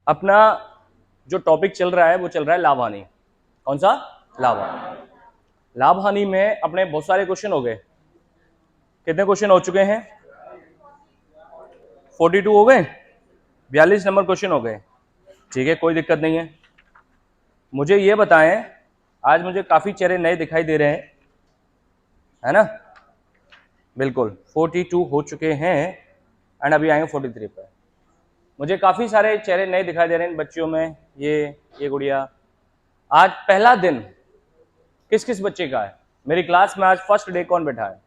अपना जो टॉपिक चल रहा है वो चल रहा है लाभ हानि। कौन सा? लाभ हानि। लाभ हानि में अपने बहुत सारे क्वेश्चन हो गए। कितने क्वेश्चन हो चुके हैं? 42 हो गए, 42 नंबर क्वेश्चन हो गए। ठीक है, कोई दिक्कत नहीं है। मुझे ये बताएं, आज मुझे काफी चेहरे नए दिखाई दे रहे हैं, है ना? बिल्कुल 42 हो चुके हैं एंड अभी आएंगे 43 पर। मुझे काफी सारे चेहरे नए दिखाई दे रहे हैं बच्चियों में। ये गुड़िया, आज पहला दिन किस किस बच्चे का है? मेरी क्लास में आज फर्स्ट डे कौन बैठा है?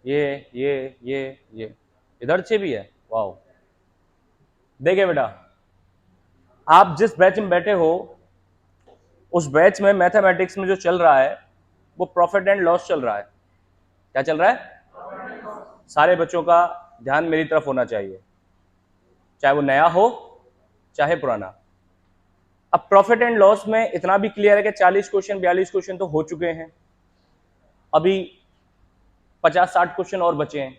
ये इधर से भी है। वाओ, देखिए बेटा, आप जिस बैच में बैठे हो उस बैच में मैथमेटिक्स में जो चल रहा है वो प्रॉफिट एंड लॉस चल रहा है। क्या चल रहा है? सारे बच्चों का ध्यान मेरी तरफ होना चाहिए, चाहे वो नया हो चाहे पुराना। अब प्रॉफिट एंड लॉस में इतना भी क्लियर है कि 40 क्वेश्चन 42 क्वेश्चन तो हो चुके हैं, अभी 50-60 क्वेश्चन और बचे हैं।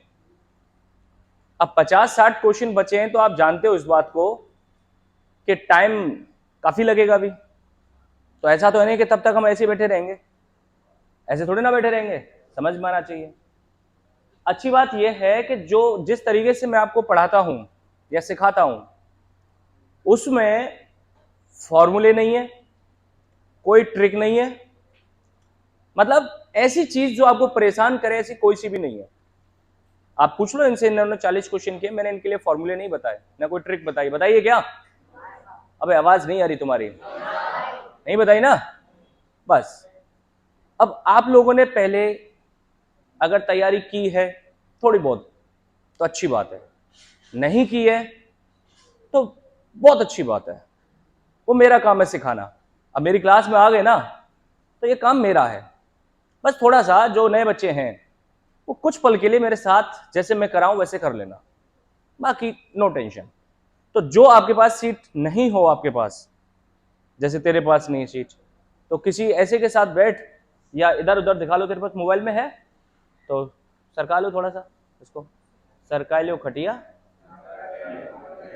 अब 50-60 क्वेश्चन बचे हैं तो आप जानते हो इस बात को कि टाइम काफी लगेगा अभी। तो ऐसा तो है नहीं कि तब तक हम ऐसे बैठे रहेंगे, ऐसे थोड़े ना बैठे रहेंगे, समझ में आना चाहिए। अच्छी बात यह है कि जो जिस तरीके से मैं आपको पढ़ाता हूं या सिखाता हूं उसमें फॉर्मूले नहीं है, कोई ट्रिक नहीं है, मतलब ऐसी चीज जो आपको परेशान करे ऐसी कोई सी भी नहीं है। आप पूछ लो इनसे, इन्होंने 40 क्वेश्चन किए, मैंने इनके लिए फॉर्मूले नहीं बताए ना कोई ट्रिक बताई। बताइए क्या? अबे आवाज नहीं आ रही तुम्हारी, नहीं बताई ना? बस अब आप लोगों ने पहले अगर तैयारी की है थोड़ी बहुत तो अच्छी बात है, नहीं की है तो बहुत अच्छी बात है। वो मेरा काम है सिखाना। अब मेरी क्लास में आ गए ना तो ये काम मेरा है। बस थोड़ा सा जो नए बच्चे हैं वो कुछ पल के लिए मेरे साथ जैसे मैं कराऊं वैसे कर लेना, बाकी नो टेंशन। तो जो आपके पास सीट नहीं हो, आपके पास जैसे तेरे पास नहीं सीट, तो किसी ऐसे के साथ बैठ या इधर उधर दिखा लो। तेरे पास मोबाइल में है तो सरका लो, थोड़ा सा इसको सरका लो, खटिया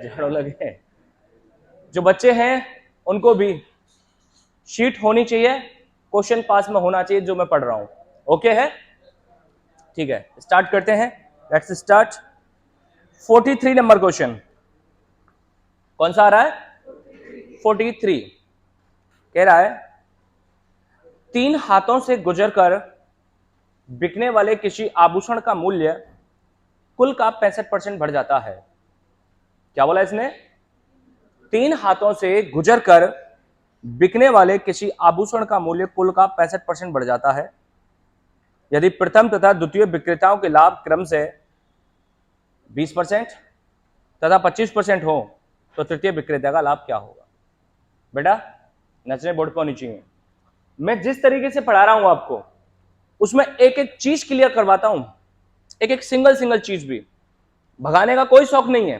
झाड़ू लगे। जो बच्चे हैं उनको भी शीट होनी चाहिए, क्वेश्चन पास में होना चाहिए जो मैं पढ़ रहा हूं। ओके है? ठीक है, स्टार्ट करते हैं। Let's start. 43 नंबर क्वेश्चन कौन सा आ रहा है? 43 कह रहा है, 3 हाथों से गुजरकर बिकने वाले किसी आभूषण का मूल्य कुल का 65% बढ़ जाता है। क्या बोला इसने? 3 हाथों से गुजरकर बिकने वाले किसी आभूषण का मूल्य कुल का 65% बढ़ जाता है। यदि प्रथम तथा द्वितीय विक्रेताओं के लाभ क्रम से 20% तथा 25% हो तो तृतीय विक्रेता का लाभ क्या होगा? बेटा नचने बोर्ड पर होनी चाहिए। मैं जिस तरीके से पढ़ा रहा हूं आपको उसमें एक एक चीज क्लियर करवाता हूं, एक एक सिंगल चीज भी। भगाने का कोई शौक नहीं है।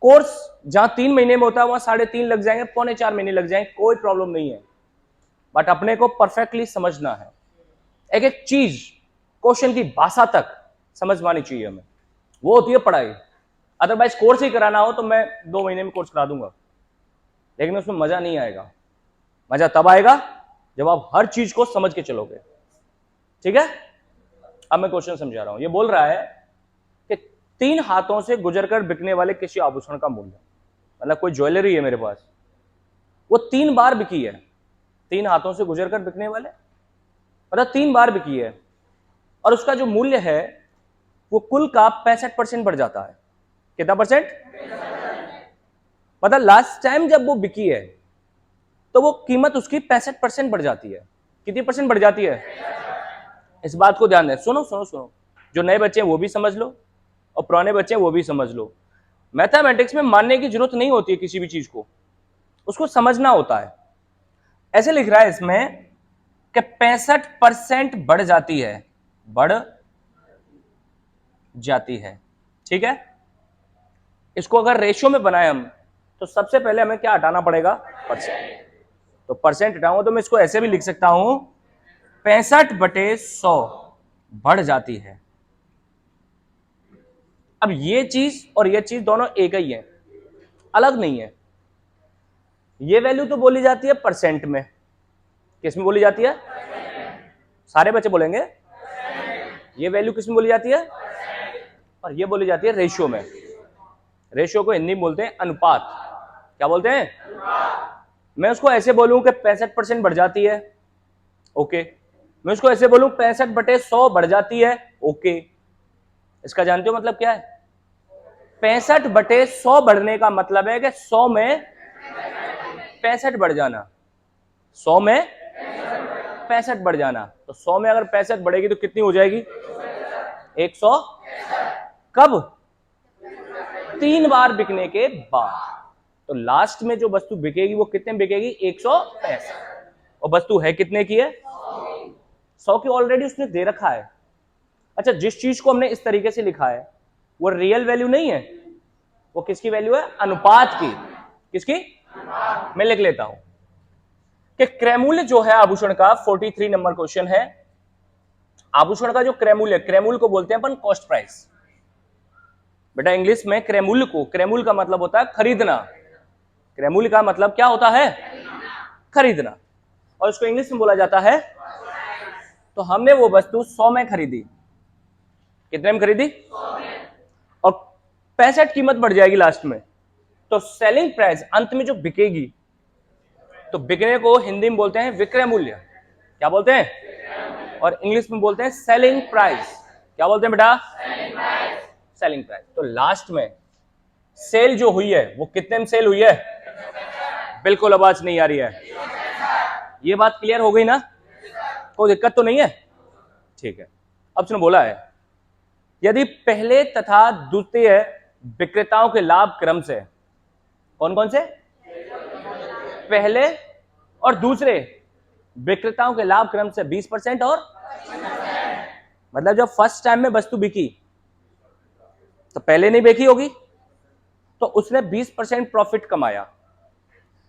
कोर्स जहां 3 महीने में होता है वहां 3.5 लग जाएंगे, 3.25 महीने लग जाएंगे, कोई प्रॉब्लम नहीं है। बट अपने को परफेक्टली समझना है, एक एक चीज क्वेश्चन की भाषा तक समझ में आनी चाहिए हमें, वो होती है पढ़ाई। अदरवाइज कोर्स ही कराना हो तो मैं 2 महीने में कोर्स करा दूंगा, लेकिन उसमें मजा नहीं आएगा। मजा तब आएगा जब आप हर चीज को समझ के चलोगे। ठीक है? अब मैं क्वेश्चन समझा रहा हूं। ये बोल रहा है कि 3 हाथों से गुजरकर बिकने वाले किसी आभूषण का मूल्य, मतलब कोई ज्वेलरी है मेरे पास, वो 3 बार बिकी है। 3 हाथों से गुजरकर बिकने वाले मतलब 3 बार बिकी है, और उसका जो मूल्य है वो कुल का 65% बढ़ जाता है। कितना परसेंट? मतलब लास्ट टाइम जब वो बिकी है तो वो कीमत उसकी 65% बढ़ जाती है। कितनी परसेंट बढ़ जाती है? इस बात को ध्यान दें। सुनो सुनो सुनो, जो नए बच्चे हैं वो भी समझ लो और पुराने बच्चे हैं वो भी समझ लो। मैथमेटिक्स में मानने की जरूरत नहीं होती है किसी भी चीज को, उसको समझना होता है। ऐसे लिख रहा है इसमें कि 65% बढ़ जाती है, बढ़ जाती है। ठीक है? इसको अगर रेशियो में बनाए हम तो सबसे पहले हमें क्या हटाना पड़ेगा? परसेंट। तो परसेंट हटाऊंगा तो मैं इसको ऐसे भी लिख सकता हूं, 65/100 बढ़ जाती है। अब ये चीज और ये चीज दोनों एक ही है। अलग नहीं है। ये वैल्यू तो बोली जाती है परसेंट में। किस में बोली जाती है? सारे बच्चे बोलेंगे। ये वैल्यू किस में बोली जाती है? और ये बोली जाती है रेशियो में। रेशियो को हिंदी में बोलते हैं अनुपात। क्या बोलते हैं? मैं उसको ऐसे बोलूं कि 65% बढ़ जाती है, ओके। मैं उसको ऐसे बोलूं 65/100 बढ़ जाती है, ओके। इसका जानते हो मतलब क्या है? 65/100 बढ़ने का मतलब है कि 100 में 65 बढ़ जाना। 100 में 65 बढ़ जाना। तो 100 में अगर 65 बढ़ेगी तो कितनी हो जाएगी? 100। कब? 3 बार बिकने के बाद। तो लास्ट में जो वस्तु बिकेगी वो कितने में बिकेगी? 165। और वस्तु है कितने की है? 100 की ऑलरेडी उसने दे रखा है। अच्छा, जिस चीज को हमने इस तरीके से लिखा है वो रियल वैल्यू नहीं है, वो किसकी वैल्यू है? अनुपात की। किसकी? मैं लिख लेता हूं कि क्रयमूल्य जो है आभूषण का, 43 नंबर क्वेश्चन है। आभूषण का जो क्रयमूल्य, क्रयमूल्य को बोलते हैं अपन कॉस्ट प्राइस। बेटा इंग्लिश में क्रयमूल्य को, क्रयमूल्य का मतलब होता है खरीदना। क्रयमूल्य का मतलब क्या होता है? खरीदना। और उसको इंग्लिश में बोला जाता है। तो हमने वो वस्तु 100 में खरीदी। कितने में खरीदी? 100 में। और 65 कीमत बढ़ जाएगी लास्ट में, तो सेलिंग प्राइस अंत में जो बिकेगी, तो बिकने को हिंदी में बोलते हैं विक्रय मूल्य। क्या बोलते हैं? और इंग्लिश में बोलते हैं सेलिंग प्राइस। क्या बोलते हैं बेटा? Selling price. तो लास्ट में सेल जो हुई है वो कितने में सेल हुई है? बिल्कुल आवाज नहीं आ रही है। ये बात क्लियर हो गई ना? कोई दिक्कत तो नहीं है? ठीक है। अब सुनो, बोला है यदि पहले तथा द्वितीय विक्रेताओं के लाभ क्रम से, कौन कौन से? पहले और दूसरे विक्रेताओं के लाभ क्रम से 20% और मतलब जब फर्स्ट टाइम में वस्तु बिकी तो पहले नहीं बेची होगी, तो उसने 20% प्रॉफिट कमाया।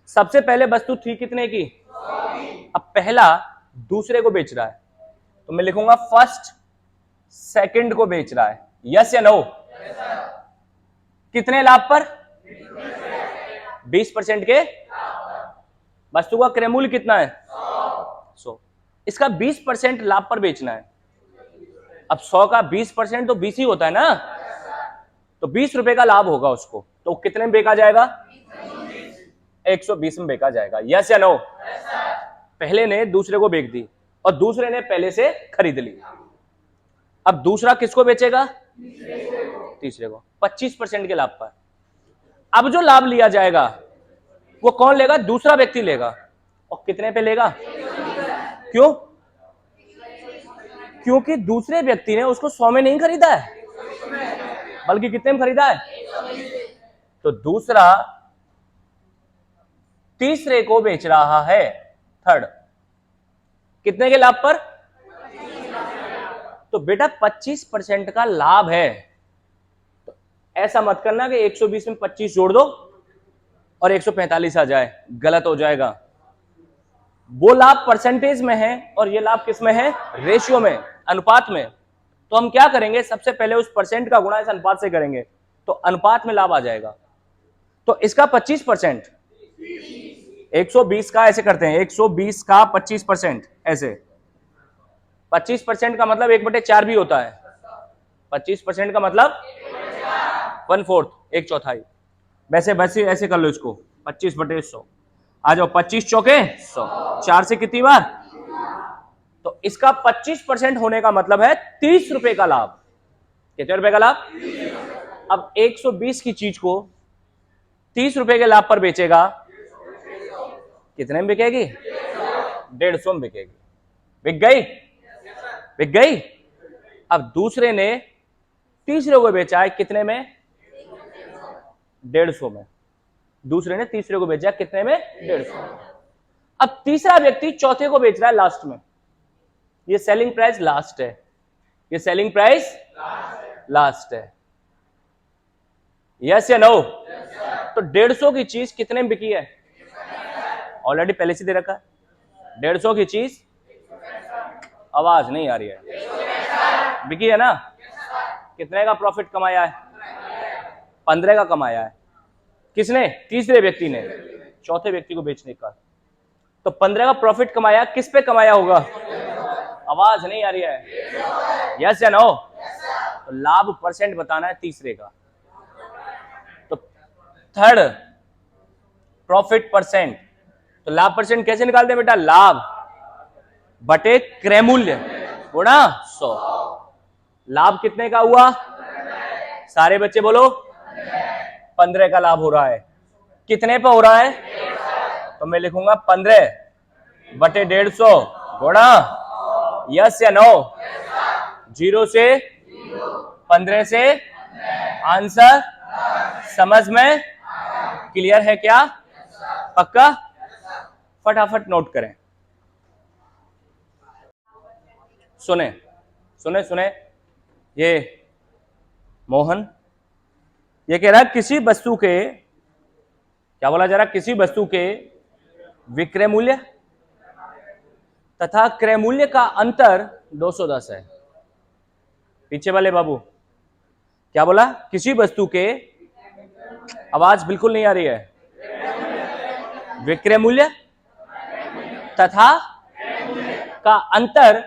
सबसे पहले वस्तु थी कितने की? अब पहला दूसरे को बेच रहा है, तो मैं लिखूंगा फर्स्ट सेकंड को बेच रहा है। यस या नो? कितने लाभ पर? 20% के। वस्तु का क्रय मूल्य कितना है? 100। इसका 20% लाभ पर बेचना है। अब 100 का 20% तो 20 ही होता है ना, तो 20 रुपए का लाभ होगा उसको, तो कितने में बेचा जाएगा? 120 में बेचा जाएगा। यस या नो? पहले ने दूसरे को बेच दी और दूसरे ने पहले से खरीद ली। अब दूसरा किसको बेचेगा? तीसरे को 25% के लाभ पर। अब जो लाभ लिया जाएगा वो कौन लेगा? दूसरा व्यक्ति लेगा। और कितने पे लेगा? क्यों? क्योंकि दूसरे व्यक्ति ने उसको 100 में नहीं खरीदा है, बल्कि कितने में खरीदा है? तो दूसरा तीसरे को बेच रहा है, थर्ड, कितने के लाभ पर? तो बेटा 25% का लाभ है। तो ऐसा मत करना कि 120 में 25 जोड़ दो और 145 आ जाए, गलत हो जाएगा। वो लाभ परसेंटेज में है और ये लाभ किस में है? रेशियो में, अनुपात में। तो हम क्या करेंगे? सबसे पहले उस परसेंट का गुणा इस अनुपात से करेंगे, तो अनुपात में लाभ आ जाएगा। तो इसका 25%, 120 का ऐसे करते हैं, 120 का 25% ऐसे। 25% का मतलब 1/4 भी होता है। 25% का मतलब 1/4, 1/4। वैसे वैसे ऐसे कर लो इसको, 25/100। आ जाओ, 25 चौके 100, 4 से कितनी बार? तो इसका 25% होने का मतलब है 30 रुपए का लाभ। कितने रुपए का लाभ? अब 120 की चीज को 30 रुपए के लाभ पर बेचेगा, कितने में बिकेगी? 150 में बिकेगी। बिक गई? बिक गई। अब दूसरे ने तीसरे को बेचा है कितने में? 150 में। दूसरे ने तीसरे को बेचा कितने में? 150। अब तीसरा व्यक्ति चौथे को बेच रहा है लास्ट में। ये सेलिंग प्राइस लास्ट है, ये सेलिंग प्राइस लास्ट है। यस या नो? तो 150 की चीज कितने में बिकी है? ऑलरेडी पहले से दे रखा है। 150 की चीज, आवाज नहीं आ रही है, बिकी है ना? कितने का प्रॉफिट कमाया है? 15 का कमाया है। किसने? तीसरे व्यक्ति ने चौथे व्यक्ति को बेचने का। तो 15 का प्रॉफिट कमाया, किस पे कमाया होगा? आवाज नहीं आ रही है, यस या नो? तो लाभ परसेंट बताना है तीसरे का। तो थर्ड प्रॉफिट परसेंट। तो लाभ परसेंट कैसे निकालते हैं बेटा? लाभ बटे क्रय मूल्य गुणा 100। लाभ कितने का हुआ? सारे बच्चे बोलो 15 का लाभ हो रहा है। कितने पे हो रहा है? तो मैं लिखूंगा 15 बटे 150 गुणा, यस या नो? 0 से 15 से आंसर समझ में क्लियर है क्या? पक्का? फटाफट नोट करें। सुने सुने सुने, ये मोहन ये कह रहा है किसी वस्तु के, क्या बोला जा रहा है? किसी वस्तु के विक्रय मूल्य तथा क्रय मूल्य का अंतर 210 है। पीछे वाले बाबू क्या बोला? किसी वस्तु के, आवाज बिल्कुल नहीं आ रही है, विक्रय मूल्य तथा का अंतर।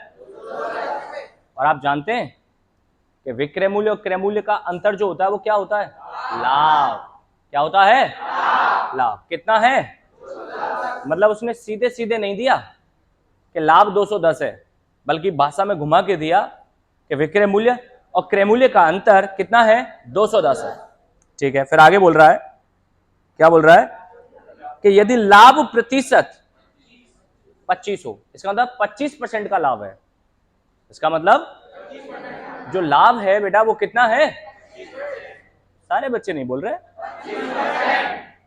और आप जानते हैं कि विक्रय मूल्य और क्रय मूल्य का अंतर जो होता है वो क्या होता है? लाभ। क्या होता है? लाभ। कितना है? मतलब उसने सीधे सीधे नहीं दिया कि लाभ 210 है, बल्कि भाषा में घुमा के दिया कि विक्रय मूल्य और क्रय मूल्य का अंतर कितना है? 210 है। ठीक है, फिर आगे बोल रहा है, क्या बोल रहा है? कि यदि लाभ प्रतिशत 25 हो, इसका मतलब 25% का लाभ है। इसका मतलब जो लाभ है बेटा वो कितना है? सारे बच्चे नहीं बोल रहे।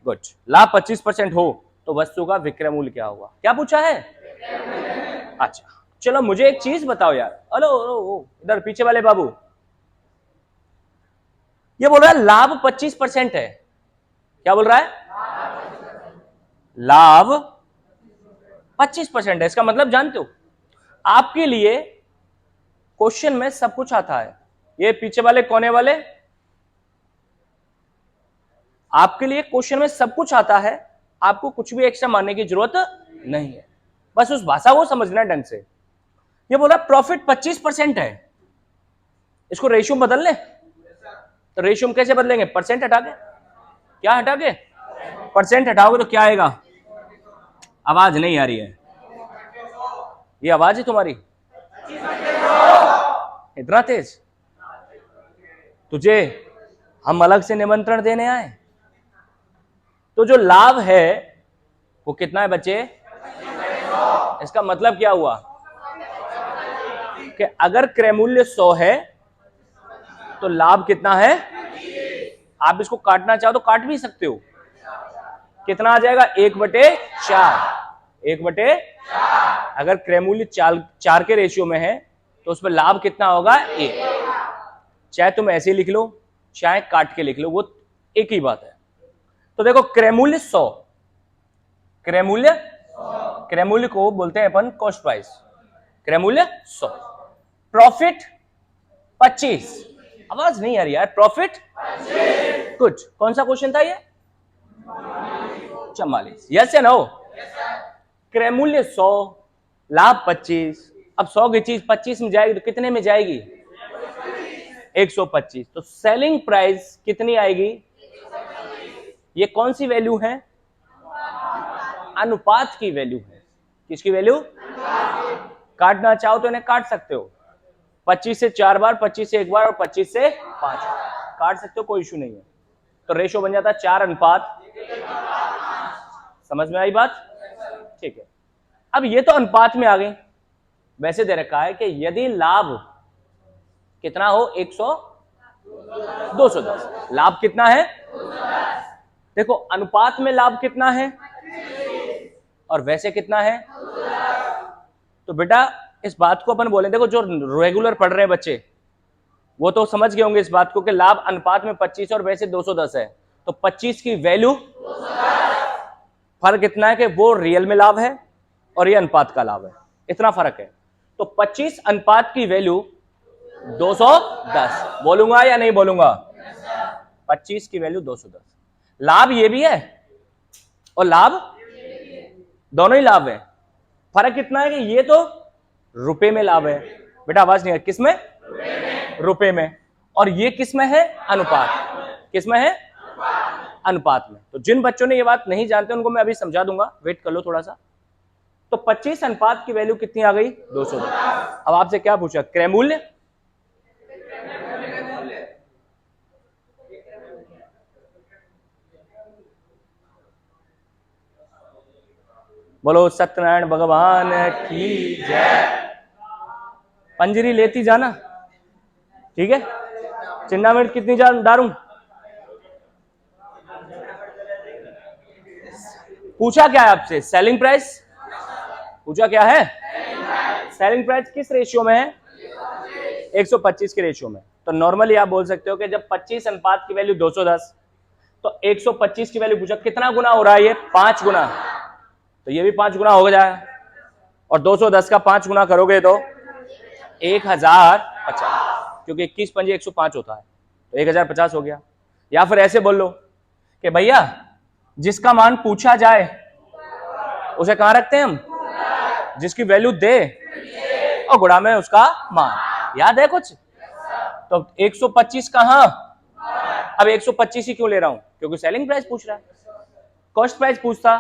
गुड। लाभ 25% हो तो वस्तु का विक्रय मूल्य क्या होगा? क्या पूछा है? अच्छा चलो मुझे एक चीज बताओ यार। हेलो, इधर पीछे वाले बाबू, ये बोल रहा है लाभ 25% है। क्या बोल रहा है? लाभ 25% है। इसका मतलब जानते हो, आपके लिए क्वेश्चन में सब कुछ आता है। ये पीछे वाले कोने वाले, आपके लिए क्वेश्चन में सब कुछ आता है, आपको कुछ भी एक्स्ट्रा मानने की जरूरत नहीं है, बस उस भाषा को समझना ढंग से। ये बोला प्रॉफिट 25% है, इसको रेशियो बदल ले। तो रेशियो कैसे बदलेंगे? परसेंट हटा के। क्या हटा के? परसेंट हटाओगे तो क्या आएगा? आवाज नहीं आ रही है, ये आवाज है तुम्हारी इतना तेज? तुझे हम अलग से निमंत्रण देने आए? तो जो लाभ है वो कितना है बच्चे? इसका मतलब क्या हुआ कि अगर क्रय मूल्य 100 है तो लाभ कितना है? आप इसको काटना चाहो तो काट भी सकते हो। कितना आ जाएगा? 1/4। 1/4। अगर क्रय मूल्य 4 के रेशियो में है तो उसमें लाभ कितना होगा? 1। चाहे तुम ऐसे लो चाहे काट के लिख लो, वो एक ही बात है। तो देखो क्रय मूल्य 100, क्रय मूल्य को बोलते हैं अपन कॉस्ट प्राइस। क्रय मूल्य 100, प्रॉफिट 25। आवाज नहीं आ रही यार, प्रॉफिट 25। कुछ कौन सा क्वेश्चन था ये? 44। यस या नो? क्रय मूल्य 100, लाभ 25। अब 100 की चीज 25 में जाएगी तो कितने में जाएगी? 125। तो सेलिंग प्राइस कितनी आएगी? ये कौन सी वैल्यू है? अनुपात की वैल्यू है। किसकी वैल्यू? काटना चाहो तो इन्हें काट सकते हो, 25 से 4 बार, 25 से 1 बार और 25 से 5 काट सकते हो, कोई इशू नहीं है। तो रेशो बन जाता है 4:1। समझ में आई बात? ठीक है। अब ये तो अनुपात में आ गई। वैसे दे रखा है कि यदि लाभ कितना हो? 210। लाभ कितना है? देखो अनुपात में लाभ कितना है और वैसे कितना है? तो बेटा इस बात को अपन बोले, देखो जो रेगुलर पढ़ रहे हैं बच्चे वो तो समझ गए होंगे इस बात को कि लाभ अनुपात में 25 और वैसे 210 है। तो 25 की वैल्यू, फर्क इतना है कि वो रियल में लाभ है और ये अनुपात का लाभ है, इतना फर्क है। तो 25 अनुपात की वैल्यू 210। बोलूंगा या नहीं बोलूंगा? 25 की वैल्यू 210। लाभ ये भी है और लाभ दोनों ही लाभ है। फर्क कितना है कि ये तो रुपए में लाभ है, बेटा आवाज नहीं है, किस में? रुपए में। और ये किस में है? अनुपात। किस में है? अनुपात में। तो जिन बच्चों ने ये बात नहीं जानते उनको मैं अभी समझा दूंगा, वेट कर लो थोड़ा सा। तो 25 अनुपात की वैल्यू कितनी आ गई? 200। अब आपसे क्या पूछा? क्रय मूल्य। बोलो सत्यनारायण भगवान की जय। पंजरी लेती जाना, ठीक है। चिन्ना मिर्च कितनी डालूं? पूछा क्या है आपसे? Selling price. पूछा क्या है? सेलिंग प्राइस किस रेशियो में है? 125 के रेशियो में। तो नॉर्मली आप बोल सकते हो कि जब 25 अनुपात की वैल्यू 210 तो 125 की वैल्यू पूछा कितना गुना हो रहा है? ये 5 गुना। तो ये भी 5 गुना हो जाए और 210 का 5 गुना करोगे तो 1050, क्योंकि 21 पंजे 105 होता है तो 1050 हो गया। या फिर ऐसे बोल लो कि भैया जिसका मान पूछा जाए उसे कहां रखते हैं हम? जिसकी वैल्यू दे और गुणा में उसका मान। याद है कुछ? तो 125 कहां? अब 125 ही क्यों ले रहा हूं? क्योंकि सेलिंग प्राइस पूछ रहा है। कॉस्ट प्राइस पूछता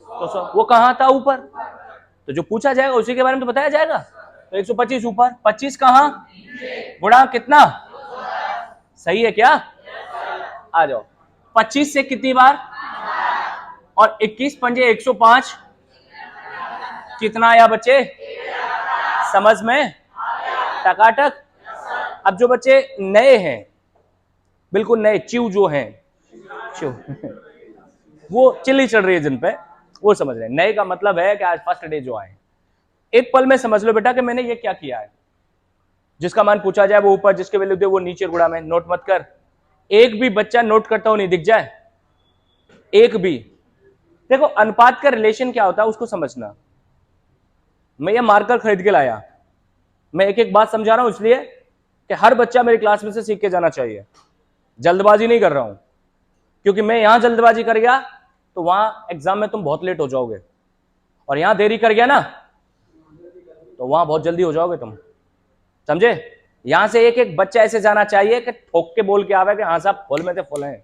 तो वो कहां था? ऊपर। तो जो पूछा जाएगा उसी के बारे में तो बताया जाएगा। तो 125 ऊपर, 25 कहां? गुणा कितना? सही है क्या? आ जाओ। 25 से कितनी बार? और 21 पंजे 105 कितना आया बच्चे? समझ में? टकाटक। अब जो बच्चे नए हैं, बिल्कुल नए च्यू जो हैं, च्यू वो चिल्ली चढ़ रही है जिन पे, वो समझ रहे हैं। नए का मतलब है कि आज फर्स्ट डे जो आए, एक पल में समझ लो बेटा कि मैंने ये क्या किया है। जिसका मान पूछा जाए वो ऊपर, जिसके वैल्यू दे वो नीचे गुणा में। नोट मत कर, एक भी बच्चा नोट करता हो नहीं दिख जाए, एक भी। देखो अनुपात का रिलेशन क्या होता है उसको समझना। मैं ये मार्कर खरीद के लाया, मैं एक एक बात समझा रहा हूं इसलिए कि हर बच्चा मेरी क्लास में से सीख के जाना चाहिए। जल्दबाजी नहीं कर रहा हूं, क्योंकि मैं यहां जल्दबाजी कर गया तो वहां एग्जाम में तुम बहुत लेट हो जाओगे, और यहां देरी कर गया ना तो वहां बहुत जल्दी हो जाओगे तुम। समझे? यहां से एक एक बच्चा ऐसे जाना चाहिए कि ठोक के बोल के आवे कि हाँ साहब फुल में से फुल है,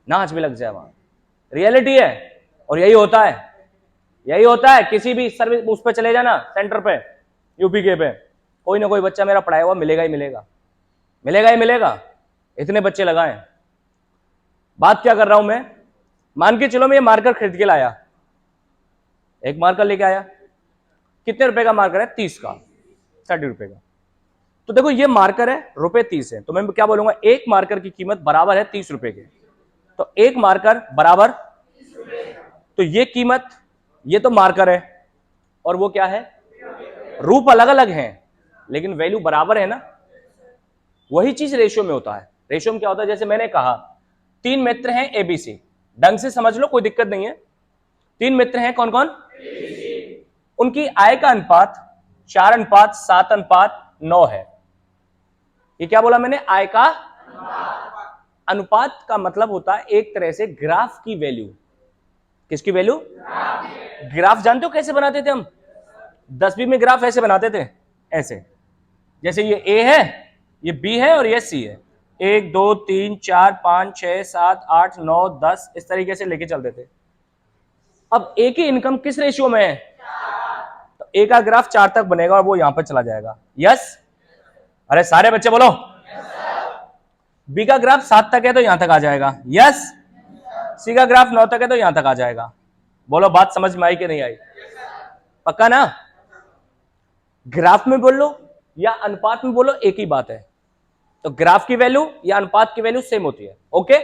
नाच भी लग जाए। वहां रियलिटी है और यही होता है, यही होता है। किसी भी सर्विस उस पर चले जाना, सेंटर पे, यूपी के पे, कोई ना कोई बच्चा मेरा पढ़ाया हुआ मिलेगा ही मिलेगा, मिलेगा ही मिलेगा। इतने बच्चे लगाए। बात क्या कर रहा हूं मैं? मान के चलो मैं ये मार्कर खरीद के लाया, एक मार्कर लेके आया। कितने रुपए का मार्कर है? 30 का, 30 रुपए का। तो देखो ये मार्कर है, रुपए 30 है, तो मैं क्या बोलूंगा? एक मार्कर की कीमत बराबर है 30 रुपए के। तो एक मार्कर बराबर, तो ये कीमत, ये तो मार्कर है और वो क्या है? रूप अलग अलग हैं लेकिन वैल्यू बराबर है ना। वही चीज रेशियो में होता है। रेशियो में क्या होता है? जैसे मैंने कहा 3 मित्र हैं एबीसी, ढंग से समझ लो, कोई दिक्कत नहीं है। 3 मित्र हैं, कौन कौन? उनकी आय का अनुपात 4:7:9 है। ये क्या बोला मैंने? आय का अनुपात का मतलब होता है एक तरह से ग्राफ की वैल्यू। किसकी वैल्यू? ग्राफ जानते हो कैसे बनाते थे हम? 10वीं में ग्राफ ऐसे बनाते थे, ऐसे। जैसे ये ए है, ये बी है और ये सी है। 1 2 3 4 5 6 7 8 9 10 इस तरीके से लेके चलते थे। अब ए की इनकम किस रेशियो में है? तो ए का ग्राफ 4 तक बनेगा और वो यहां पर चला जाएगा। यस? अरे सारे बच्चे बोलो। बी का ग्राफ 7 तक है तो यहां तक आ जाएगा। यस? सी का ग्राफ 9 तक है तो यहां तक आ जाएगा। बोलो बात समझ में आई कि नहीं आई? पक्का ना? ग्राफ में बोल लो या अनुपात में बोलो, एक ही बात है। तो ग्राफ की वैल्यू या अनुपात की वैल्यू सेम होती है। ओके?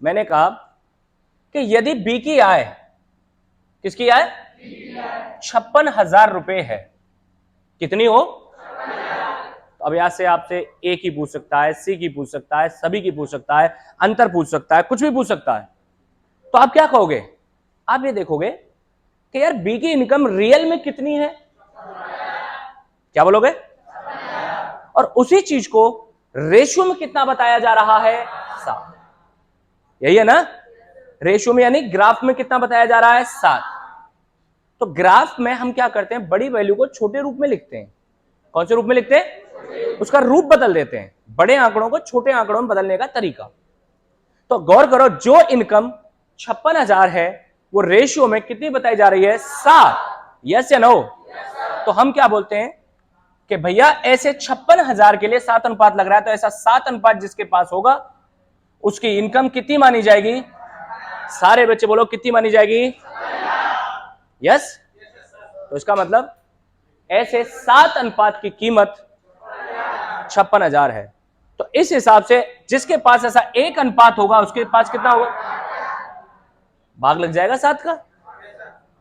मैंने कहा कि यदि बी की आय, किसकी आय? 56,000 रुपए है। कितनी हो? अब यहां से आपसे ए की पूछ सकता है, सी की पूछ सकता है, सभी की पूछ सकता है, अंतर पूछ सकता है, कुछ भी पूछ सकता है। तो आप क्या कहोगे? आप ये देखोगे कि यार बी की इनकम रियल में कितनी है। क्या बोलोगे? और उसी चीज को रेशियो में कितना बताया जा रहा है? 7। यही है ना, रेशियो में यानी ग्राफ में कितना बताया जा रहा है 7। तो ग्राफ में हम क्या करते हैं, बड़ी वैल्यू को छोटे रूप में लिखते हैं। कौन से रूप में लिखते हैं, उसका रूप बदल देते हैं, बड़े आंकड़ों को छोटे आंकड़ों में बदलने का तरीका। तो गौर करो, जो इनकम 56,000 है वो रेशियो में कितनी बताई जा रही है 7। यस या नो? तो हम क्या बोलते हैं कि भैया ऐसे 56,000 के लिए 7 अनुपात लग रहा है, तो ऐसा 7 अनुपात जिसके पास होगा उसकी इनकम कितनी मानी जाएगी? सारे बच्चे बोलो कितनी मानी जाएगी? यस? तो इसका मतलब ऐसे 7 अनुपात की कीमत 56,000 है। तो इस हिसाब से जिसके पास ऐसा 1 अनुपात होगा उसके पास कितना होगा? भाग लग जाएगा 7 का,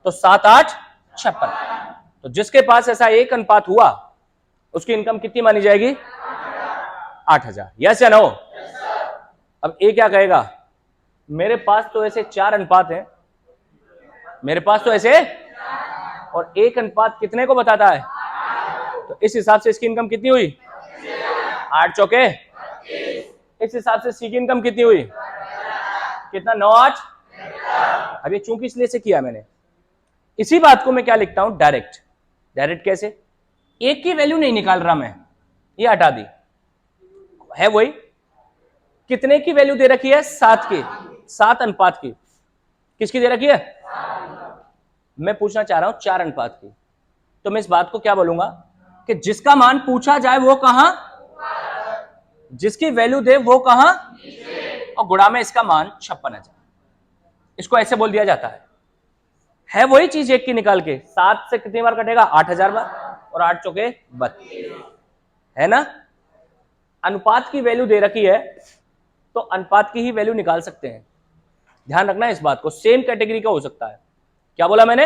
तो 7 8 56। तो जिसके पास ऐसा 1 अनुपात हुआ उसकी इनकम कितनी मानी जाएगी? 8,000। यस या नो? अब ए क्या कहेगा, मेरे पास तो ऐसे 4 अनुपात हैं, मेरे पास तो ऐसे, और 1 अनुपात कितने को बताता है? तो इस हिसाब से इसकी इनकम कितनी हुई? 8 चौके। इस हिसाब से सी की इनकम कितनी हुई? कितना? 9 8। अब ये चूंकि इसलिए से किया मैंने, इसी बात को मैं क्या लिखता हूं, डायरेक्ट। डायरेक्ट कैसे? एक की वैल्यू नहीं निकाल रहा मैं, ये हटा दी, है वही। कितने की वैल्यू दे रखी है? 7 की, 7 अनुपात की। किसकी दे रखी है? मैं पूछना चाह रहा हूं 4 अनुपात की। तो मैं इस बात को क्या बोलूंगा कि जिसका मान पूछा जाए वो कहां, जिसकी वैल्यू दे वो कहां, और गुणा में इसका मान 56,000। इसको ऐसे बोल दिया जाता है वही चीज एक की निकाल के 7 से कितनी बार कटेगा? 8,000 बार, और 8 चौके 32, है ना। अनुपात की वैल्यू दे रखी है तो अनुपात की ही वैल्यू निकाल सकते हैं। ध्यान रखना है इस बात को, सेम कैटेगरी का हो सकता है। क्या बोला मैंने?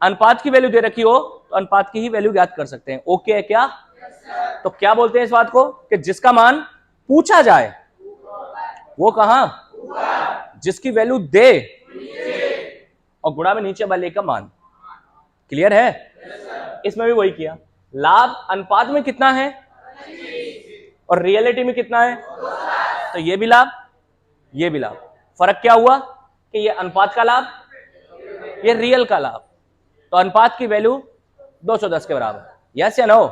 अनुपात की वैल्यू दे रखी हो तो अनुपात की ही वैल्यू ज्ञात कर सकते हैं। ओके है क्या? तो क्या बोलते हैं इस बात को कि जिसका मान पूछा जाए वो कहां, जिसकी वैल्यू दे और गुणा में नीचे वाले का मान। क्लियर है? इसमें भी वही किया। लाभ अनुपात में कितना है और रियलिटी में कितना है, तो ये भी लाभ ये भी लाभ। फर्क क्या हुआ कि ये अनुपात का लाभ, ये रियल का लाभ। तो अनुपात की वैल्यू 210 के बराबर। यस या नो?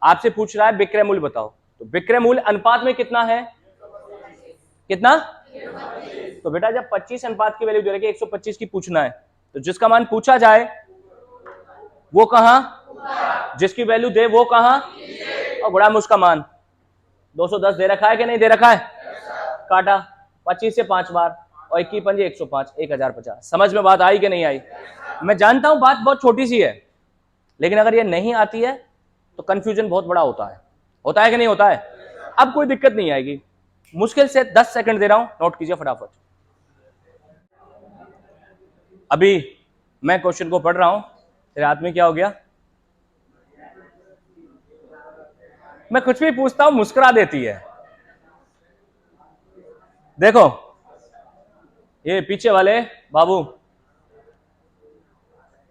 आपसे पूछ रहा है विक्रय मूल्य बताओ, तो विक्रय मूल्य अनुपात में कितना है? कितना? तो बेटा जब 25 अनुपात की वैल्यू दे रखी है, 125 की पूछना है, तो जिसका मान पूछा जाए वो कहां, जिसकी वैल्यू दे वो कहां, और गुणा में उसका मान। 210 दे रखा है कि नहीं दे रखा है? काटा 25 से 5 बार, और 21 पंजे 105, 1050। समझ में बात आई कि नहीं आई? मैं जानता हूं बात बहुत छोटी सी है, लेकिन अगर ये नहीं आती है तो कंफ्यूजन बहुत बड़ा होता है कि नहीं होता है? अब कोई दिक्कत नहीं आएगी, मुश्किल से 10 सेकंड दे रहा हूं, नोट कीजिए फटाफट। अभी मैं क्वेश्चन को पढ़ रहा हूं, तेरे हाथ में क्या हो गया? मैं कुछ भी पूछता हूं मुस्कुरा देती है। देखो ये पीछे वाले बाबू,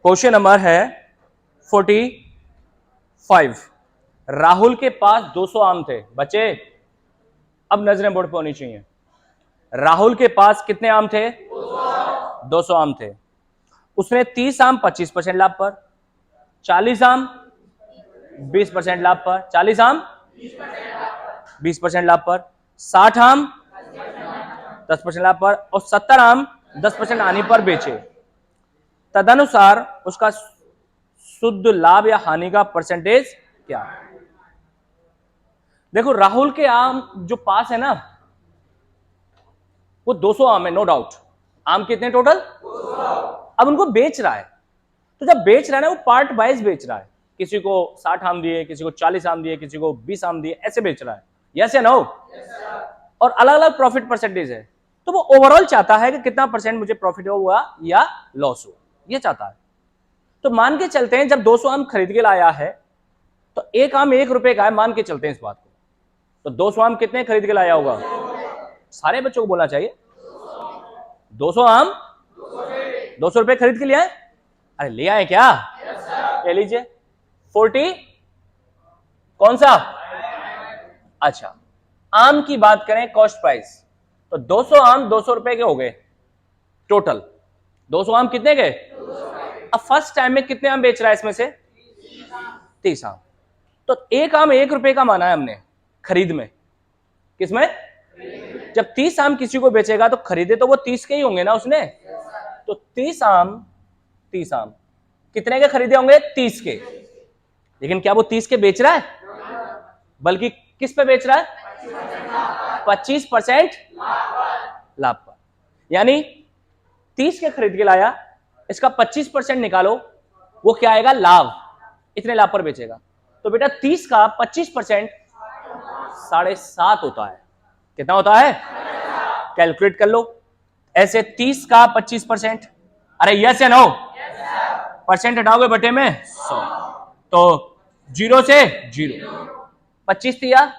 क्वेश्चन नंबर है 45। राहुल के पास 200 आम थे। बच्चे अब नजरें बोर्ड पे होनी चाहिए। राहुल के पास कितने आम थे? 200 आम थे। उसने 30 आम 25% लाभ पर, 40 आम 20% लाभ पर, 40 आम 20% लाभ पर, 60 आम 10% लाभ पर, और 70 आम 10% हानि पर बेचे। तदनुसार उसका शुद्ध लाभ या हानि का परसेंटेज क्या? देखो राहुल के आम जो पास है ना वो 200 आम है, नो डाउट। आम कितने टोटल? 200। अब उनको बेच रहा है, तो जब बेच रहा है ना वो पार्ट वाइज बेच रहा है। किसी को 60 आम दिए, किसी को 40 आम दिए, किसी को 20 आम दिए, ऐसे बेच रहा है। यस या नो? और अलग अलग प्रॉफिट परसेंटेज है, तो वो ओवरऑल चाहता है कि कितना परसेंट मुझे प्रॉफिट हुआ या लॉस हुआ, ये चाहता है। तो मान के चलते हैं जब 200 आम खरीद के लाया है तो एक आम 1 रुपए का है, मान के चलते हैं इस बात को, तो 200 आम कितने खरीद के लाया होगा? सारे बच्चों को बोलना चाहिए 200 आम 200 रुपए खरीद के लिया है। अरे लिया है क्या? कह लीजिए 40 कौन सा? अच्छा, आम की बात करें कॉस्ट प्राइस, तो 200 आम 200 रुपए के हो गए टोटल। 200 आम कितने गए? अब फर्स्ट टाइम में कितने आम बेच रहा है इसमें से? 30 आम। तो एक आम 1 रुपए का माना है हमने खरीद में। किसमें? जब 30 आम किसी को बेचेगा तो खरीदे तो वो 30 के ही होंगे ना उसने। तो 30 आम कितने के खरीदे होंगे? 30 के। लेकिन क्या वो 30 के बेच रहा है? बल्कि किस पे बेच रहा है? 25% लाभ पर। यानी 30 के खरीद के लाया, इसका 25% निकालो, वो क्या आएगा? लाभ। इतने लाभ पर बेचेगा। तो बेटा 30 का 25% 7.5 होता है। कितना होता है? कैलकुलेट कर लो। ऐसे 30 का 25%, अरे यस या नो? परसेंट हटाओगे बटे में 100, तो 0 से 0, 25 दिया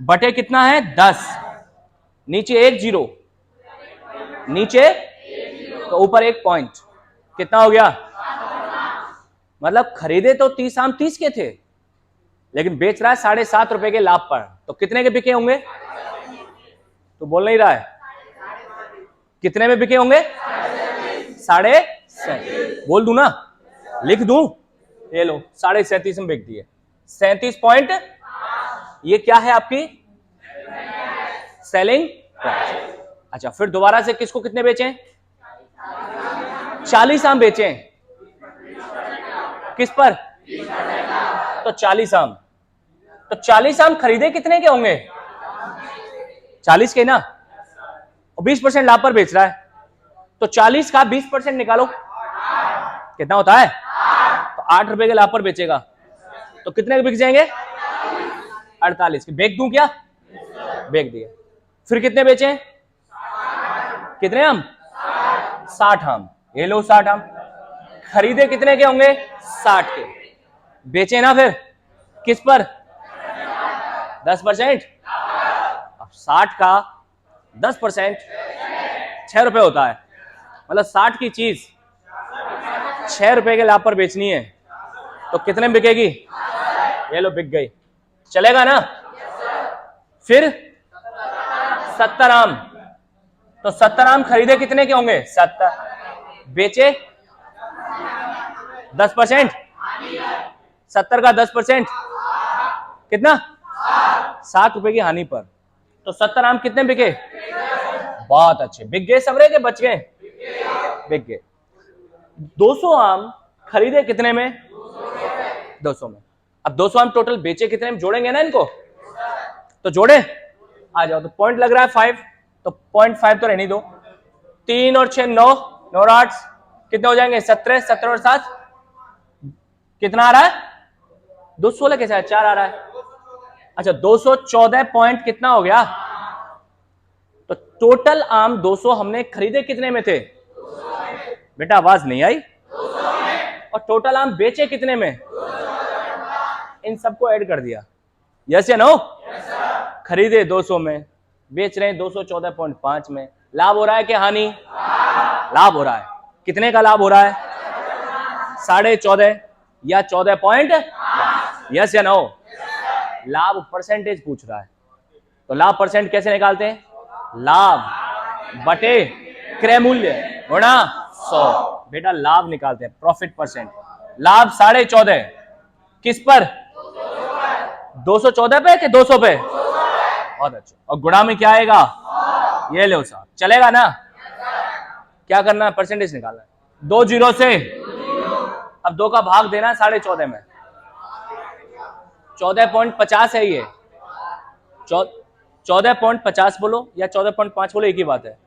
बटे कितना है? 10, नीचे 1 0, नीचे तो ऊपर 1 पॉइंट, कितना हो गया? मतलब खरीदे तो 30 आम 30 के थे, लेकिन बेच रहा है 7.5 रुपए के लाभ पर। तो कितने के बिके होंगे? तो बोल नहीं रहा है। कितने में बिके होंगे? 37.5। बोल दूं ना? लिख दूं? ये लो 37.5 में बिक दिए। 37 पॉइंट। ये क्या है आपकी? Selling price. अच्छा, फिर दोबारा से किसको कितने बेचे? 40 आम बेचे। किस पर? तो 40 आम। तो 40 आम खरीदे कितने के होंगे? 40 के ना, और 20% लाभ पर बेच रहा है। तो 40 का 20% निकालो, कितना होता है? तो 8 रुपए के लाभ पर बेचेगा। तो कितने के बिक जाएंगे? 48 के। बेच दूं क्या? बेच दिए। फिर कितने बेचे? कितने आम? 60 आम। ये लो 60 आम। खरीदे कितने के होंगे? 60 के। बेचे ना फिर किस पर? 10%। अब 60 का 10% 6 रुपए होता है। मतलब 60 की चीज 6 रुपए के लाभ पर बेचनी है, तो कितने में बिकेगी? ये लो बिक गई। चलेगा ना? फिर 70 आम। तो 70 आम खरीदे कितने के होंगे? 70। बेचे 10%। 70 का 10% कितना? 7 रुपए की हानि पर। तो 70 आम कितने बिके? बहुत अच्छे। बिक गए सबरे के बच गए? बिक गए। 200 आम खरीदे कितने में? 200 में। अब 200 आम टोटल बेचे कितने में? जोड़ेंगे ना इनको, तो जोड़े आ जाओ। तो पॉइंट लग रहा है 5, तो 0.5 तो रहने दो। 3 और 6 9, 9 और 8 कितने हो जाएंगे? 17, 17 और 7 कितना आ रहा है? 216 के साथ 4 आ रहा है। अच्छा, 214 पॉइंट कितना हो गया? तो टोटल आम 200 हमने खरीदे कितने में थे? बेटा आवाज नहीं आई। और टोटल आम बेचे कितने में? इन सबको ऐड कर दिया। यस या नो? खरीदे 200 में, बेच रहे हैं 214.5 में। लाभ हो रहा है कि हानि? लाभ हो रहा है। कितने का लाभ हो रहा है? 14.5 या 14.5। यस या नो? लाभ परसेंटेज पूछ रहा है, तो लाभ परसेंट कैसे निकालते हैं? लाभ बटे क्रय मूल्य गुणा 100। बेटा लाभ निकालते हैं, प्रॉफिट परसेंट। लाभ 14.5 किस पर? 214 पे कि 200 पे? बहुत अच्छा। और गुणा में क्या आएगा? ये लो साहब। चलेगा ना? क्या करना है? परसेंटेज निकालना है। 2 0 से अब 2 का भाग देना है 14.5 में। 14.50 है ये। 14.50 बोलो या 14.5 बोलो, एक ही बात है।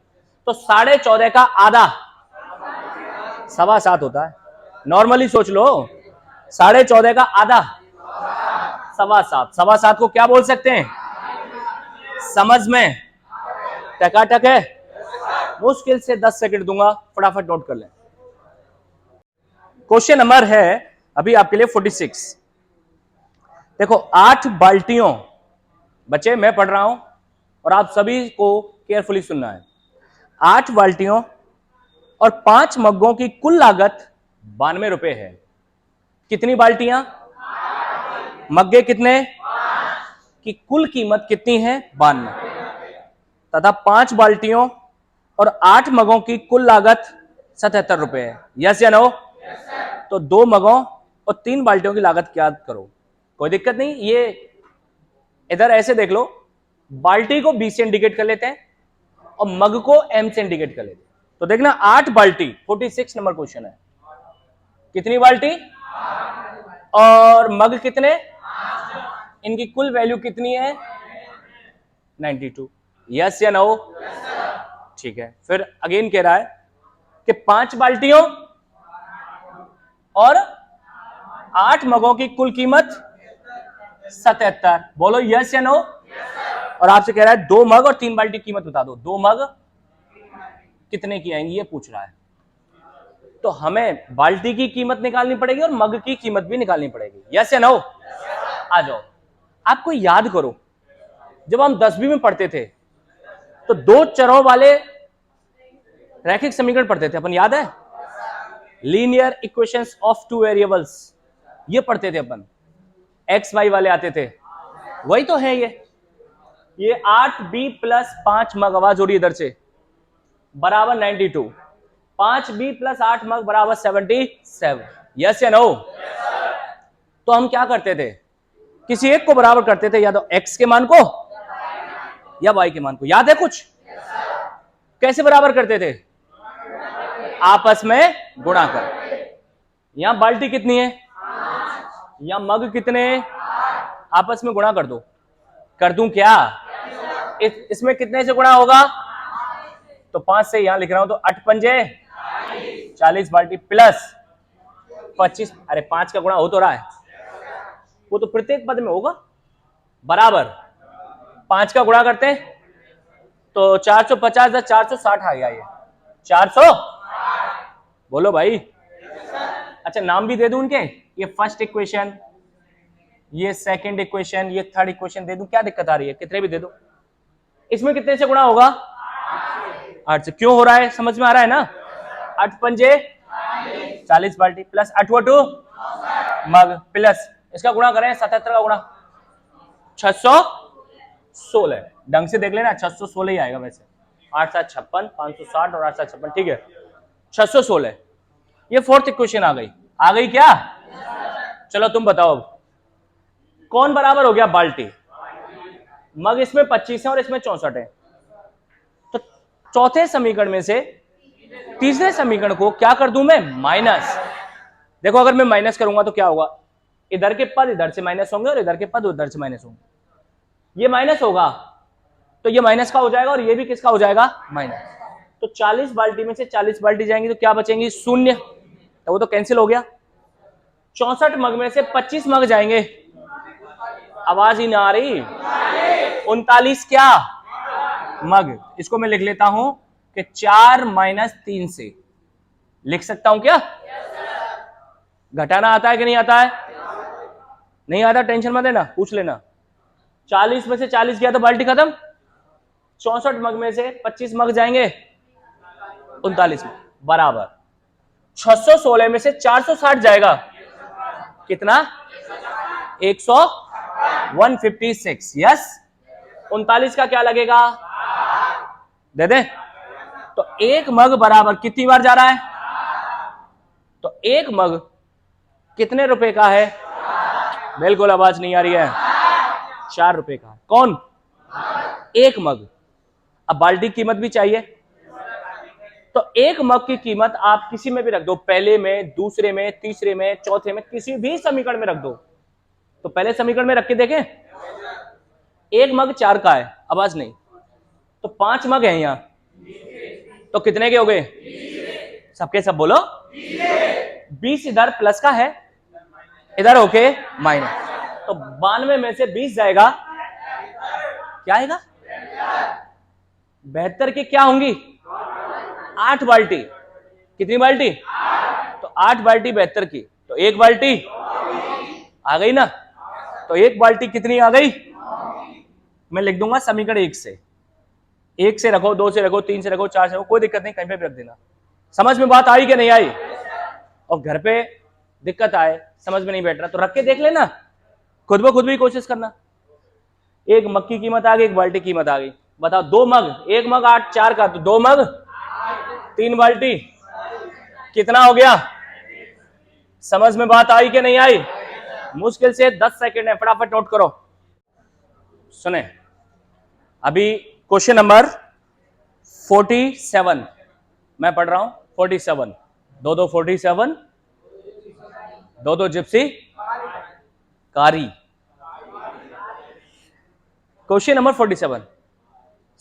तो 14.5 का आधा 7.25 होता है। नॉर्मली सोच लो, 14.5 का आधा 7.25। 7.25 को क्या बोल सकते हैं? समझ में टकाटक है? मुश्किल से 10 सेकंड दूंगा, फटाफट नोट कर लें। क्वेश्चन नंबर है अभी आपके लिए 46। देखो 8 बाल्टियों, बच्चे मैं पढ़ रहा हूं और आप सभी को केयरफुली सुनना है। 8 बाल्टियों और 5 मग्गों की कुल लागत 92 रुपए है। कितनी बाल्टियां? मग्गे कितने? की कुल कीमत कितनी है? 92। तथा 5 बाल्टियों और 8 मगों की कुल लागत 77 रुपए है। यस या नो? तो 2 मगों और 3 बाल्टियों की लागत क्या करो? कोई दिक्कत नहीं, ये इधर ऐसे देख लो, बाल्टी को बी से इंडिकेट कर लेते हैं और मग को एम से इंडिकेट कर लेते हैं। तो देखना 8 बाल्टी, 46 नंबर क्वेश्चन है। कितनी बाल्टी और मग कितने? इनकी कुल वैल्यू कितनी है? 92। यस या नो? ठीक है, फिर अगेन कह रहा है कि 5 बाल्टियों और 8 मगों की कुल कीमत 77। बोलो यस या नो? और आपसे कह रहा है 2 मग और 3 बाल्टी कीमत बता दो। 2 मग कितने की आएंगी ये पूछ रहा है। तो हमें बाल्टी की कीमत निकालनी पड़ेगी और मग की कीमत भी निकालनी पड़ेगी। यस या नो? आ जाओ, आपको याद करो, जब हम 10वीं में पढ़ते थे तो 2 चरों वाले रैखिक समीकरण पढ़ते थे अपन, याद है? लीनियर इक्वेशंस ऑफ 2 वेरिएबल्स, ये पढ़ते थे अपन। एक्स वाई वाले आते थे, वही तो है ये 8b प्लस 5 मग, आवाज हो रही इधर से, बराबर 92। 5b प्लस 8 मग बराबर 77। यस या नो? तो हम क्या करते थे, किसी एक को बराबर करते थे, या तो x के मान को या y के मान को। याद है कुछ? कैसे बराबर करते थे? आपस में गुणा कर। यहां बाल्टी कितनी है, यहां मग कितने, आपस में गुणा कर दो। कर दूं क्या? इसमें कितने से गुणा होगा? तो 5 से यहां लिख रहा हूं, तो 8 पंजे 40 बाल्टी प्लस 25। अरे 5 का गुणा हो तो रहा है, वो तो प्रत्येक पद में होगा, बराबर 5 का गुणा करते हैं तो 450 460 आ गया ये 400। बोलो भाई। अच्छा नाम भी दे दूं उनके, ये फर्स्ट इक्वेशन, ये सेकंड इक्वेशन, ये थर्ड इक्वेशन दे दूं, क्या दिक्कत आ रही है? कितने भी दे दो। इसमें कितने से गुणा होगा? 8 से। क्यों हो रहा है? समझ में आ रहा है ना? 8 पंजे 40 बाल्टी प्लस 8 मग प्लस इसका गुणा करें 77 का गुणा 616। ढंग से देख लेना, 616 ही आएगा वैसे। 8 7 56, 560 और 8 7 56, ठीक है 616। ये फोर्थ इक्वेशन आ गई क्या? चलो तुम बताओ अब कौन बराबर हो गया? बाल्टी। मग इसमें 25 है और इसमें 64 है, तो चौथे समीकरण में से तीसरे समीकरण को क्या कर दूं मैं? माइनस। देखो अगर मैं माइनस करूंगा तो क्या होगा? इधर के पद इधर से माइनस होंगे और इधर के पद उधर से माइनस होंगे। ये माइनस होगा तो ये माइनस का हो जाएगा और ये भी किसका हो जाएगा? माइनस। तो 40 बाल्टी में से 40 बाल्टी जाएंगी तो क्या बचेंगी? 0, तो वो तो कैंसिल हो गया। 64 मग में से 25 मग जाएंगे, आवाज ही ना आ रही। 39 क्या मग? इसको मैं लिख लेता हूं कि 4 माइनस 3 से लिख सकता हूं क्या? घटाना आता है कि नहीं आता है? नहीं आता, टेंशन मत लेना, पूछ लेना। 40 में से 40 गया तो बाल्टी खत्म। 64 मग में से 25 मग जाएंगे 39 में, बराबर 616 में से 460 जाएगा, कितना? 156। यस। 39 का क्या लगेगा? दे दे। तो एक मग बराबर कितनी बार जा रहा है? तो एक मग कितने रुपए का है? बिल्कुल आवाज नहीं आ रही है। 4 रुपए का। कौन? एक मग। अब बाल्टी की कीमत भी चाहिए, तो एक मग की कीमत आप किसी में भी रख दो, पहले में, दूसरे में, तीसरे में, चौथे में, किसी भी समीकरण में रख दो। तो पहले समीकरण में रख के देखें, एक मग 4 का है, आवाज नहीं, तो 5 मग है यहां, तो कितने के हो गए? सबके सब बोलो 20। इधर प्लस का है, इधर ओके माइनस, तो 92 में से 20 जाएगा, क्या आएगा? 72 की क्या होंगी? 8 बाल्टी। कितनी बाल्टी? तो 8 बाल्टी 72 की, तो एक बाल्टी आ गई ना। तो एक बाल्टी कितनी आ गई? मैं लिख दूंगा समीकरण 1 से। 1 से रखो, 2 से रखो, 3 से रखो, 4 से रखो, कोई दिक्कत नहीं, कहीं पे भी रख देना। समझ में बात आई कि नहीं आई? और घर पे दिक्कत आए, समझ में नहीं बैठ रहा, तो रख के देख लेना, खुद ब खुद भी कोशिश करना। एक मग की कीमत आ गई, एक बाल्टी कीमत आ गई, बताओ, 2 मग, 1 मग 8 4 का, तो 2 मग 3 बाल्टी, कितना हो गया? समझ में बात आई कि नहीं आई? मुश्किल से 10 सेकंड है, फटाफट नोट करो। सुने, अभी क्वेश्चन नंबर 47 मैं पढ़ रहा हूं। 47, दो 47, दो जिप्सी कारी। क्वेश्चन नंबर 47,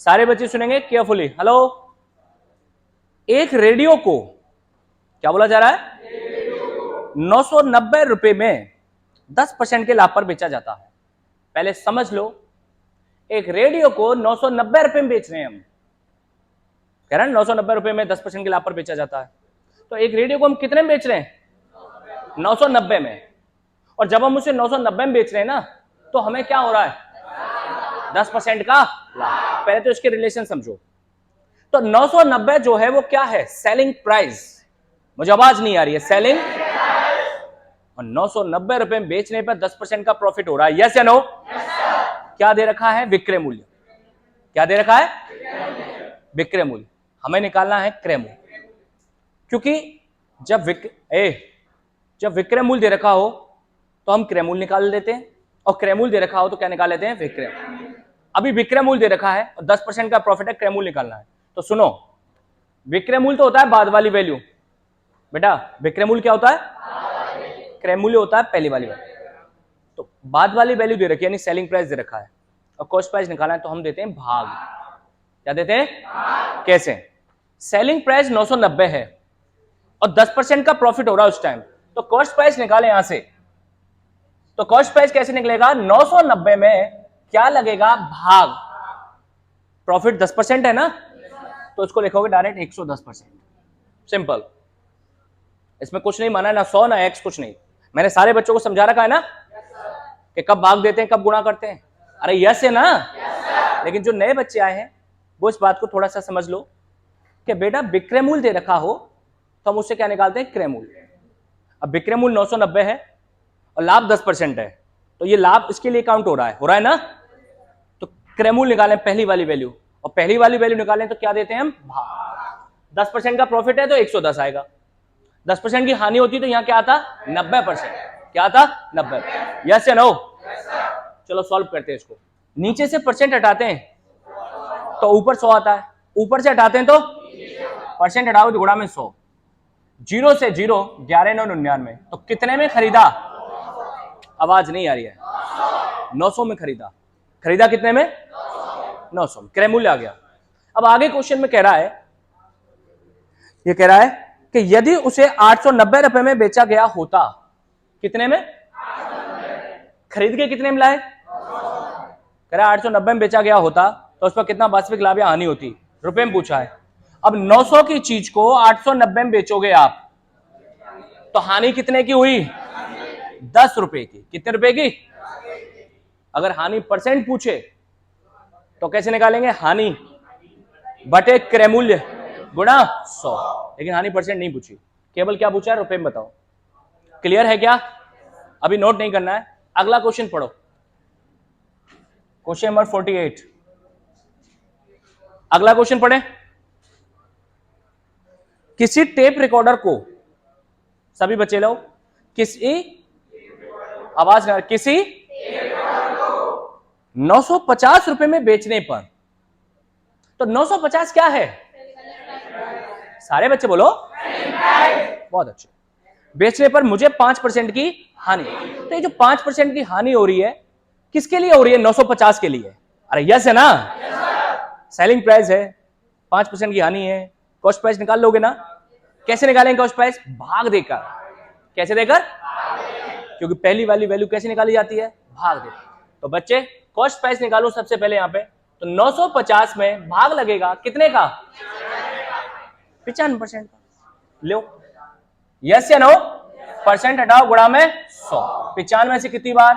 सारे बच्चे सुनेंगे केयरफुली। हेलो, एक रेडियो को क्या बोला जा रहा है? 990 रुपए में 10% के लाभ पर बेचा जाता है। पहले समझ लो, एक रेडियो को 990 रुपए में बेच रहे हैं हम, कह रहे हैं 990 रुपए में 10% के लाभ पर बेचा जाता है। तो एक रेडियो को हम कितने में बेच रहे हैं? 990 में। और जब हम उसे 990 में बेच रहे हैं ना, तो हमें क्या हो रहा है? 10% का लाभ। पहले तो इसके रिलेशन समझो। तो 990 जो है वो क्या है? Selling price. मुझे आवाज नहीं आ रही है। सेलिंग, और 990 रुपए में बेचने पर 10% का प्रॉफिट हो रहा है। यस या नो? क्या दे रखा है? विक्रय मूल्य। क्या दे रखा है? विक्रय मूल्य। हमें निकालना है क्रय मूल्य, क्योंकि जब विक्रय मूल्य दे रखा हो तो हम क्रय मूल्य निकाल देते हैं, और क्रय मूल्य दे रखा हो तो क्या निकाल लेते हैं? विक्रय। अभी विक्रय मूल्य दे रखा है और 10% का प्रॉफिट है, क्रय मूल्य निकालना है। तो सुनो, विक्रय मूल्य तो होता है बाद वाली वैल्यू। बेटा, विक्रय मूल्य क्या होता है? क्रय मूल्य होता है पहली वाली वैल्यू। तो बाद वाली वैल्यू दे रखी है, यानी सेलिंग प्राइस दे रखा है, और कॉस्ट प्राइस निकालना है, तो हम देते हैं भाग। क्या देते हैं? कैसे? सेलिंग प्राइस 990 है और 10% का प्रॉफिट हो रहा है उस टाइम, तो कॉस्ट प्राइस निकाले यहां से। तो कॉस्ट प्राइस कैसे निकलेगा? 990 में क्या लगेगा? भाग। प्रॉफिट 10% है ना, तो इसको लिखोगे डायरेक्ट 110%। सिंपल, इसमें कुछ नहीं माना, ना 100 ना x, कुछ नहीं। मैंने सारे बच्चों को समझा रखा है ना कि कब भाग देते हैं, कब गुणा करते हैं। अरे यस है ना? लेकिन जो नए बच्चे आए हैं वो इस बात को थोड़ा सा समझ लो कि बेटा विक्रय मूल्य दे रखा हो तो हम उससे क्या निकालते हैं? क्रय मूल्य। अब विक्रय मूल्य 990 है और लाभ 10% है, तो ये लाभ इसके लिए काउंट हो रहा है ना? तो क्रय मूल्य निकालें पहली वाली वैल्यू, और पहली वाली वैल्यू निकालें तो क्या देते हैं हम? भाग। 10% का प्रॉफिट है तो 110 आएगा। 10% की हानि होती तो यहां क्या आता? 90%। क्या आता? 90। यस या नो? चलो सॉल्व करते हैं इसको। नीचे से परसेंट हटाते हैं तो ऊपर 100 आता है, ऊपर से हटाते हैं तो परसेंट हटाओ तो गुणा में 100। 0 से 0, 11 9 99, तो कितने में खरीदा? आवाज नहीं आ रही है। 900 में खरीदा। खरीदा कितने में? 900 में। क्रय मूल्य आ गया। अब आगे क्वेश्चन में कह रहा है, ये कह रहा है कि यदि उसे 890 रुपए में बेचा गया होता, कितने में? खरीद के कितने में लाए? कह रहा है 890 में बेचा गया होता तो उस पर कितना वास्तविक लाभ या हानि होती? रुपए में पूछा है। अब 900 की चीज को 890 में बेचोगे आप, तो हानि कितने की हुई? 10 रुपए की। कितने रुपए की? अगर हानि परसेंट पूछे तो कैसे निकालेंगे? हानि बटे क्रय मूल्य गुणा 100। लेकिन हानि परसेंट नहीं पूछी, केवल क्या पूछा है? रुपए में बताओ। क्लियर है क्या? अभी नोट नहीं करना है, अगला क्वेश्चन पढ़ो। Question number 48। अगला क्वेश्चन पढ़े। किसी टेप रिकॉर्डर को, सभी बच्चे लोग, किसी, आवाज ना, किसी 950 रुपए में बेचने पर, तो 950 क्या है? सारे बच्चे बोलो। बहुत अच्छे। बेचने पर मुझे 5% की हानि। तो ये जो 5% की हानि हो रही है, किसके लिए हो रही है? 950 के लिए। अरे यस है ना? सेलिंग प्राइस है, 5% की हानि है, कॉस्ट प्राइस निकाल लोगे ना? कैसे निकालेंगे कॉस्ट प्राइस? भाग देकर। कैसे देकर? क्योंकि पहली वाली वैल्यू कैसे निकाली जाती है? भाग देकर। तो बच्चे कॉस्ट प्राइस निकालो सबसे पहले यहां पे। तो 950 में भाग लगेगा कितने का? 95% का। लो, यस या नो? परसेंट हटाओ, गुणा में 100। 95 से कितनी बार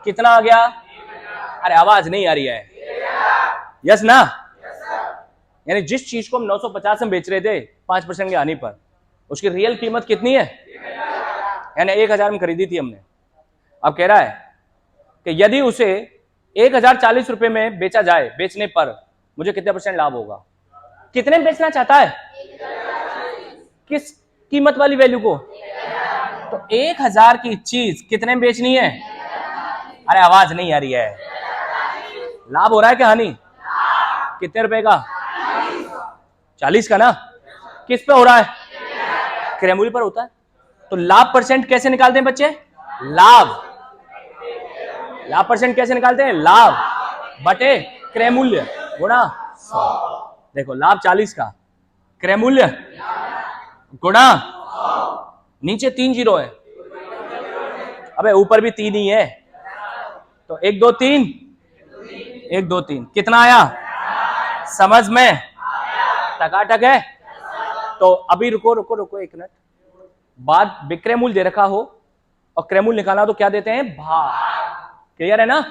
कितना आ गया? अरे आवाज नहीं आ रही है। यस ना? यानी जिस चीज को हम 950 में बेच रहे थे 5% की हानि पर, उसकी रियल कीमत कितनी है? यानी 1000 में खरीदी थी हमने। अब कह रहा है कि यदि उसे 1040 रुपए में बेचा जाए, बेचने पर मुझे कितने % लाभ होगा? कितने में बेचना चाहता है? किस कीमत वाली वैल्यू को? तो 1000 की चीज कितने में बेचनी है? अरे आवाज नहीं आ रही है। लाभ हो रहा है क्या हानि? कितने रुपए का? 40 का ना। किस पे हो रहा है? क्रय मूल्य पर होता है। तो लाभ % कैसे निकालते हैं बच्चे? लाभ % कैसे निकालते हैं? लाभ बटे क्रय मूल्य गुणा 100। देखो लाभ 40 का, क्रय मूल्य गुणा, नीचे 3 जीरो है, अबे ऊपर भी 3 ही है, तो 1 2 3, 1 2 3 कितना आया? समझ में टकाटक है। तो अभी रुको रुको रुको 1 मिनट। बाद विक्रय मूल्य दे रखा हो और क्रय मूल्य निकालना हो तो क्या देते हैं? भाग। क्लियर है ना?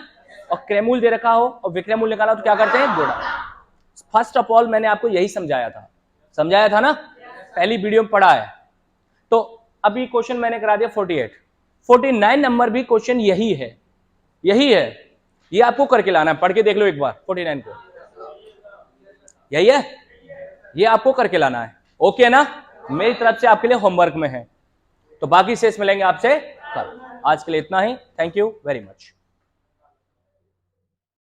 और क्रय मूल्य दे रखा हो और विक्रय मूल्य निकालना हो तो क्या करते हैं? गुणा। फर्स्ट ऑफ ऑल मैंने आपको यही समझाया था ना, पहली वीडियो में पढ़ा है। तो अभी क्वेश्चन मैंने करा दिया 48, 49 नंबर भी क्वेश्चन यही है, ये आपको करके लाना है। पढ़ के देख लो एक बार 49 को, यही है, ये आपको करके लाना है। ओके ना? मेरी तरफ से आपके लिए होमवर्क में है। तो बाकी शेष मिलेंगे आपसे कल। आज के लिए इतना ही। Thank you very much.